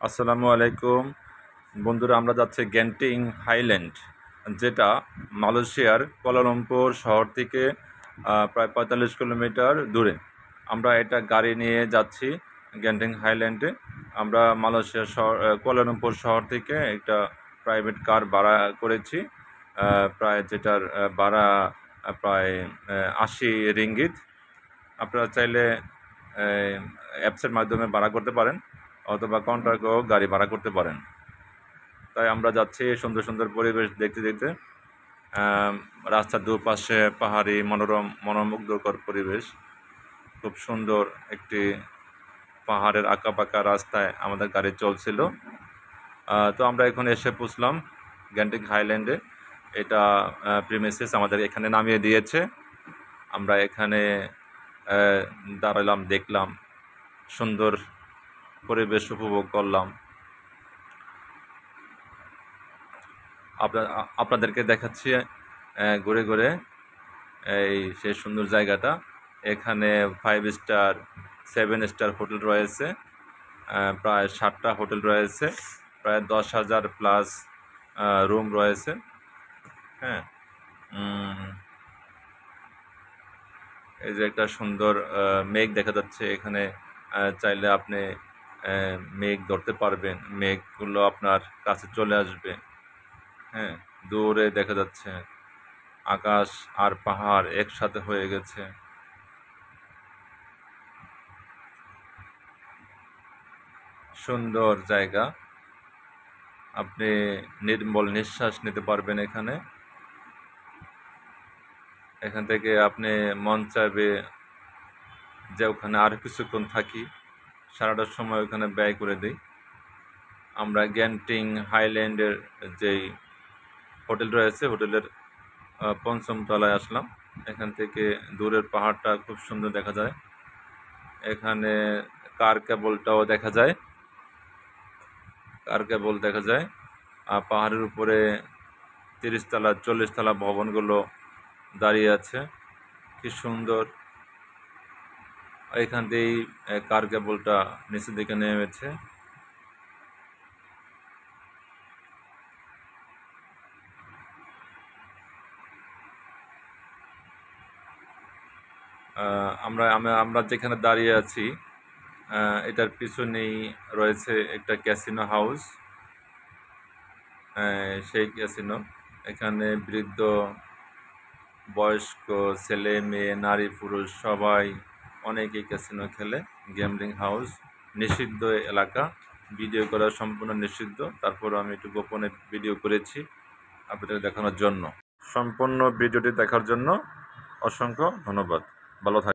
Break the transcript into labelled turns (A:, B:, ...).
A: আসসালামু আলাইকুম বন্ধুরা, আমরা যাচ্ছি গ্যান্টিং হাইল্যান্ড, যেটা মালয়েশিয়ার কুয়ালালামপুর শহর থেকে প্রায় 45 কিলোমিটার দূরে। আমরা এটা গাড়ি নিয়ে যাচ্ছি গ্যান্টিং হাইল্যান্ডে। আমরা মালয়েশিয়ার শহর কুয়ালালামপুর শহর থেকে একটা প্রাইভেট কার ভাড়া করেছি, প্রায় যেটার ভাড়া প্রায় 80 রিঙ্গিত। আপনারা চাইলে অ্যাপসের মাধ্যমে ভাড়া করতে পারেন অথবা কন্ট্রাক্টেও গাড়ি ভাড়া করতে পারেন। তাই আমরা যাচ্ছি সুন্দর সুন্দর পরিবেশ দেখতে দেখতে। রাস্তার দুপাশে পাহাড়ি মনোমুগ্ধকর পরিবেশ, খুব সুন্দর একটি পাহাড়ের আঁকাবাঁকা রাস্তায় আমাদের গাড়ি চলছিল। তো আমরা এখন এসে পৌঁছলাম গ্যান্টিং হাইল্যান্ডে। এটা প্রিমিসেস আমাদের এখানে নামিয়ে দিয়েছে। আমরা এখানে দাঁড়ালাম, দেখলাম, সুন্দর পরিবেশ উপভোগ করলাম। আপনাদেরকে দেখাচ্ছি ঘুরে ঘুরে এই সেই সুন্দর জায়গাটা। এখানে 5 স্টার 7 স্টার হোটেল রয়েছে, প্রায় 7টা হোটেল রয়েছে, প্রায় 10,000 প্লাস রুম রয়েছে। হ্যাঁ, এই যে একটা সুন্দর মেঘ দেখা যাচ্ছে এখানে। চাইলে আপনি মেঘ ধরতে পারবেন, মেঘগুলো আপনার কাছে চলে আসবে। হ্যাঁ, দূরে দেখা যাচ্ছে আকাশ আর পাহাড় একসাথে হয়ে গেছে। সুন্দর জায়গা, আপনি নির্মল নিঃশ্বাস নিতে পারবেন এখানে। এখান থেকে আপনি মন চাইবে যে ওখানে আর কিছুক্ষণ থাকি, সারাটার সময় ওখানে ব্যয় করে দিই। আমরা গ্যান্টিং হাইল্যান্ডের যেই হোটেল রয়েছে, হোটেলের 5ম তলায় আসলাম। এখান থেকে দূরের পাহাড়টা খুব সুন্দর দেখা যায়। এখানে কার কেবলটাও দেখা যায়, কার কেবল দেখা যায়। পাহাড়ের উপরে 30 তলা 40 তলা ভবনগুলো দাঁড়িয়ে আছে, কি সুন্দর। এখান থেকেই কার কেবলটা নিচের দিকে নেমেছে। আমরা যেখানে দাঁড়িয়ে আছি, এটার পিছনেই রয়েছে একটা ক্যাসিনো হাউস। সেই ক্যাসিনো, এখানে বৃদ্ধ বয়স্ক ছেলে মেয়ে নারী পুরুষ সবাই অনেকেই ক্যাসিনো খেলে। গ্যামলিং হাউস নিষিদ্ধ এলাকা, ভিডিও করা সম্পূর্ণ নিষিদ্ধ। তারপরও আমি একটু গোপনে ভিডিও করেছি আপনাদের দেখানোর জন্য। সম্পূর্ণ ভিডিওটি দেখার জন্য অসংখ্য ধন্যবাদ। ভালো থাকবেন।